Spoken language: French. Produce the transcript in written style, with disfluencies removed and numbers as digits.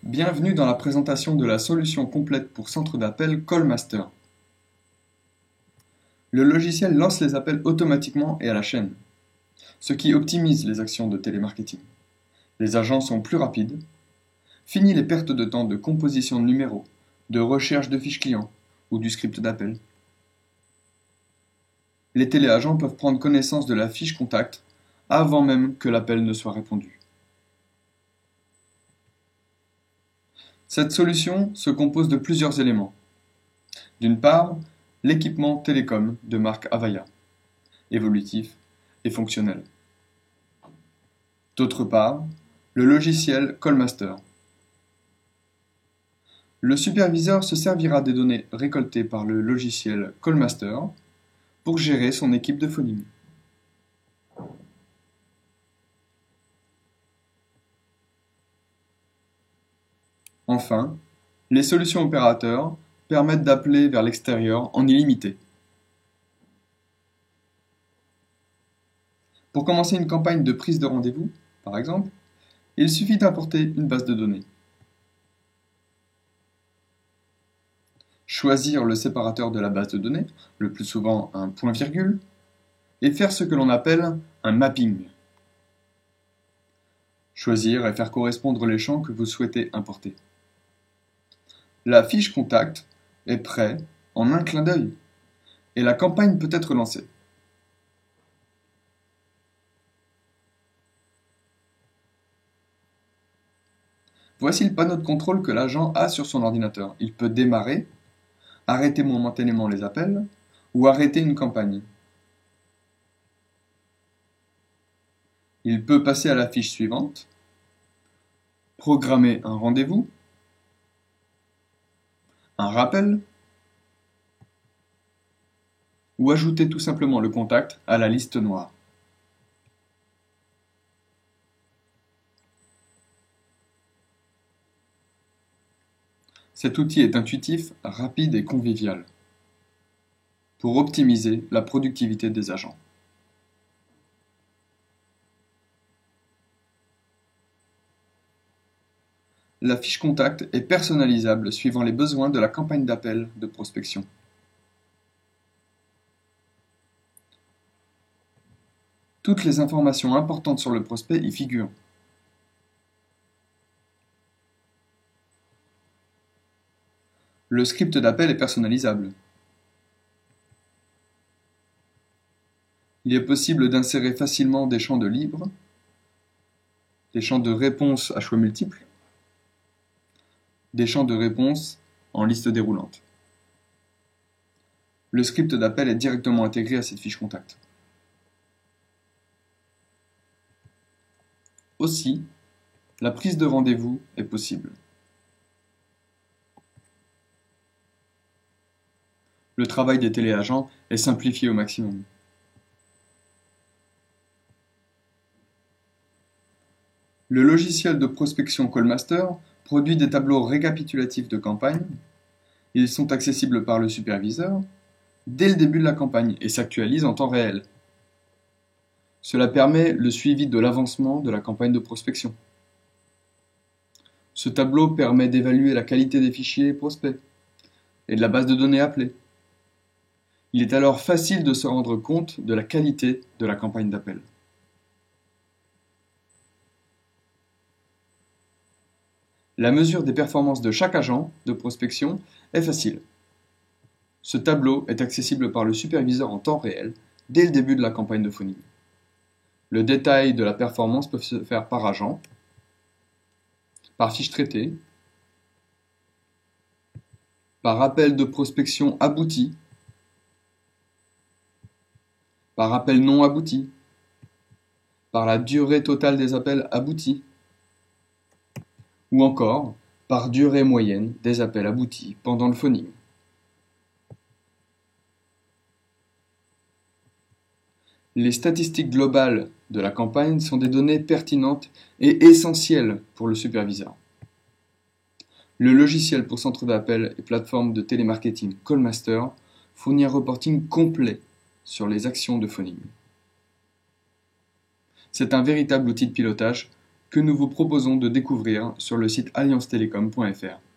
Bienvenue dans la présentation de la solution complète pour centre d'appel Callmaster. Le logiciel lance les appels automatiquement et à la chaîne, ce qui optimise les actions de télémarketing. Les agents sont plus rapides. Fini les pertes de temps de composition de numéros, de recherche de fiches clients ou du script d'appel. Les téléagents peuvent prendre connaissance de la fiche contact avant même que l'appel ne soit répondu. Cette solution se compose de plusieurs éléments. D'une part, l'équipement télécom de marque Avaya, évolutif et fonctionnel. D'autre part, le logiciel Callmaster. Le superviseur se servira des données récoltées par le logiciel Callmaster pour gérer son équipe de phoning. Enfin, les solutions opérateurs permettent d'appeler vers l'extérieur en illimité. Pour commencer une campagne de prise de rendez-vous, par exemple, il suffit d'importer une base de données. Choisir le séparateur de la base de données, le plus souvent un point-virgule, et faire ce que l'on appelle un mapping. Choisir et faire correspondre les champs que vous souhaitez importer. La fiche contact est prête en un clin d'œil et la campagne peut être lancée. Voici le panneau de contrôle que l'agent a sur son ordinateur. Il peut démarrer, arrêter momentanément les appels ou arrêter une campagne. Il peut passer à la fiche suivante, programmer un rendez-vous, un rappel, ou ajouter tout simplement le contact à la liste noire. Cet outil est intuitif, rapide et convivial pour optimiser la productivité des agents. La fiche contact est personnalisable suivant les besoins de la campagne d'appel de prospection. Toutes les informations importantes sur le prospect y figurent. Le script d'appel est personnalisable. Il est possible d'insérer facilement des champs de libre, des champs de réponse à choix multiples, des champs de réponse en liste déroulante. Le script d'appel est directement intégré à cette fiche contact. Aussi, la prise de rendez-vous est possible. Le travail des téléagents est simplifié au maximum. Le logiciel de prospection Callmaster produit des tableaux récapitulatifs de campagne. Ils sont accessibles par le superviseur dès le début de la campagne et s'actualisent en temps réel. Cela permet le suivi de l'avancement de la campagne de prospection. Ce tableau permet d'évaluer la qualité des fichiers prospects et de la base de données appelée. Il est alors facile de se rendre compte de la qualité de la campagne d'appel. La mesure des performances de chaque agent de prospection est facile. Ce tableau est accessible par le superviseur en temps réel dès le début de la campagne de phoning. Le détail de la performance peut se faire par agent, par fiche traitée, par appel de prospection abouti, par appel non abouti, par la durée totale des appels aboutis, ou encore par durée moyenne des appels aboutis pendant le phoning. Les statistiques globales de la campagne sont des données pertinentes et essentielles pour le superviseur. Le logiciel pour centre d'appel et plateforme de télémarketing Callmaster fournit un reporting complet sur les actions de phoning. C'est un véritable outil de pilotage que nous vous proposons de découvrir sur le site alliancetelecom.fr.